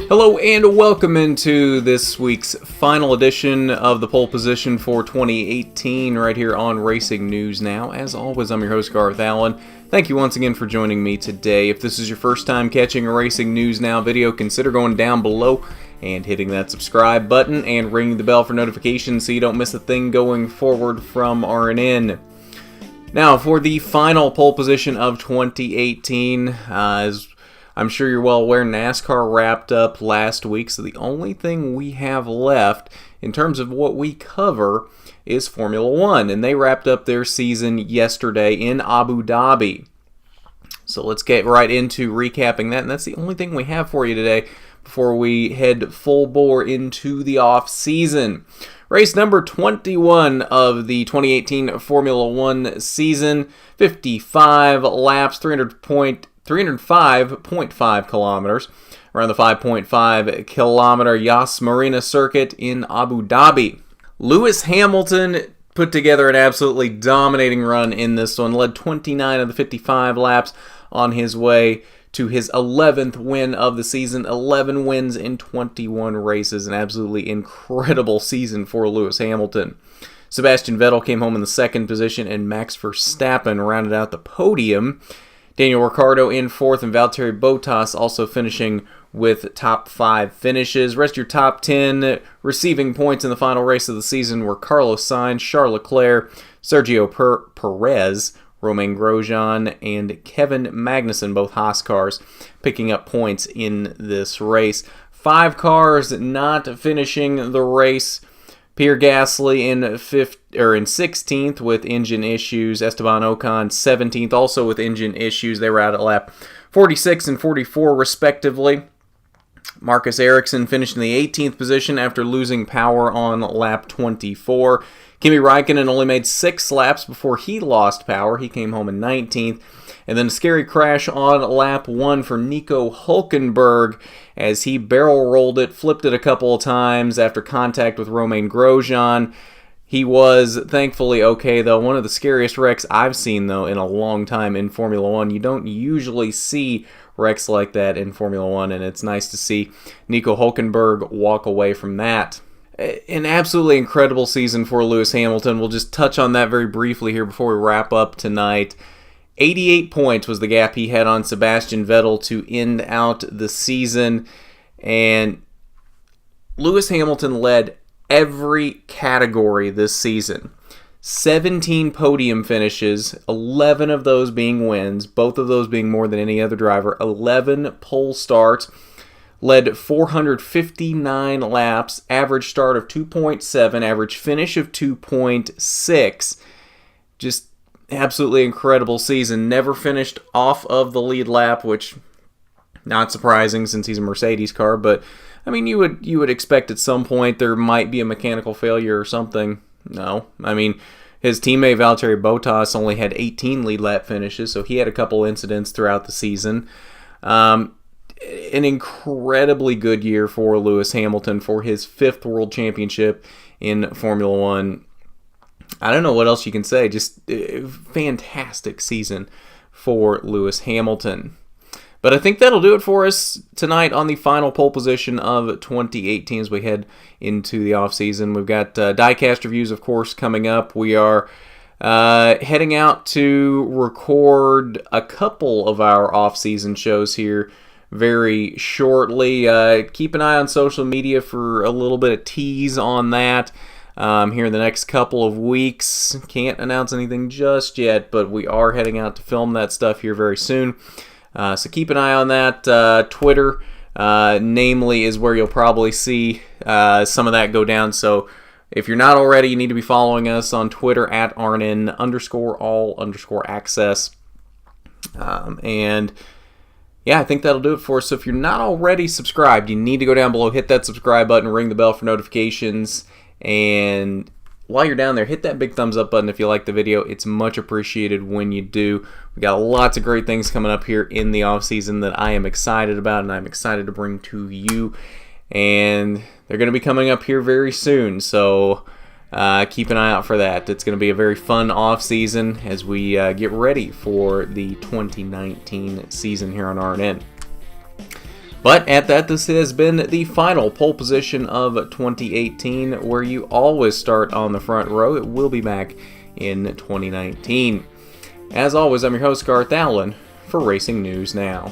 Hello and welcome into this week's final edition of the pole position for 2018 right here on Racing News Now. As always, I'm your host Garth Allen. Thank you once again for joining me today. If this is your first time catching a Racing News Now video, consider going down below and hitting that subscribe button and ringing the bell for notifications so you don't miss a thing going forward from RNN. Now, for the final pole position of 2018, as I'm sure you're well aware, NASCAR wrapped up last week, so the only thing we have left in terms of what we cover is Formula One, and they wrapped up their season yesterday in Abu Dhabi. So let's get right into recapping that, and that's the only thing we have for you today before we head full bore into the off-season. Race number 21 of the 2018 Formula One season, 55 laps, 305.5 kilometers around the 5.5 kilometer Yas Marina circuit in Abu Dhabi. Lewis Hamilton put together an absolutely dominating run in this one, led 29 of the 55 laps on his way to his 11th win of the season, 11 wins in 21 races, an absolutely incredible season for Lewis Hamilton. Sebastian Vettel came home in the second position, and Max Verstappen rounded out the podium. Daniel Ricciardo in fourth, and Valtteri Bottas also finishing with top 5 finishes. Rest of your top 10 receiving points in the final race of the season were Carlos Sainz, Charles Leclerc, Sergio Perez, Romain Grosjean, and Kevin Magnussen, both Haas cars, picking up points in this race. 5 cars not finishing the race. Pierre Gasly in 16th with engine issues. Esteban Ocon 17th, also with engine issues. They were out at lap 46 and 44 respectively. Marcus Ericsson finished in the 18th position after losing power on lap 24. Kimi Räikkönen only made 6 laps before he lost power. He came home in 19th. And then a scary crash on lap 1 for Nico Hülkenberg as he barrel rolled it, flipped it a couple of times after contact with Romain Grosjean. He was thankfully okay, though. One of the scariest wrecks I've seen, though, in a long time in Formula One. You don't usually see wrecks like that in Formula One, and it's nice to see Nico Hülkenberg walk away from that. An absolutely incredible season for Lewis Hamilton. We'll just touch on that very briefly here before we wrap up tonight. 88 points was the gap he had on Sebastian Vettel to end out the season, and Lewis Hamilton led every category this season. 17 podium finishes, 11 of those being wins, both of those being more than any other driver, 11 pole starts, led 459 laps, average start of 2.7, average finish of 2.6. Just absolutely incredible season. Never finished off of the lead lap, which not surprising since he's a Mercedes car, but I mean you would expect at some point there might be a mechanical failure or something. No. I mean, his teammate Valtteri Bottas only had 18 lead lap finishes, so he had a couple incidents throughout the season. An incredibly good year for Lewis Hamilton for his 5th World Championship in Formula One. I don't know what else you can say. Just a fantastic season for Lewis Hamilton. But I think that'll do it for us tonight on the final pole position of 2018 as we head into the offseason. We've got diecast reviews, of course, coming up. We are heading out to record a couple of our off-season shows here very shortly. Keep an eye on social media for a little bit of tease on that here in the next couple of weeks. Can't announce anything just yet, but we are heading out to film that stuff here very soon. So keep an eye on that. Twitter, namely, is where you'll probably see some of that go down. So if you're not already, you need to be following us on Twitter at @Arnin_all_access. And yeah, I think that'll do it for us. So if you're not already subscribed, you need to go down below, hit that subscribe button, ring the bell for notifications, and while you're down there, hit that big thumbs up button if you like the video. It's much appreciated when you do. We got lots of great things coming up here in the off season that I am excited about and I'm excited to bring to you. And they're going to be coming up here very soon, so keep an eye out for that. It's going to be a very fun off season as we get ready for the 2019 season here on RNN. But at that, this has been the final pole position of 2018, where you always start on the front row. It will be back in 2019. As always, I'm your host, Garth Allen, for Racing News Now.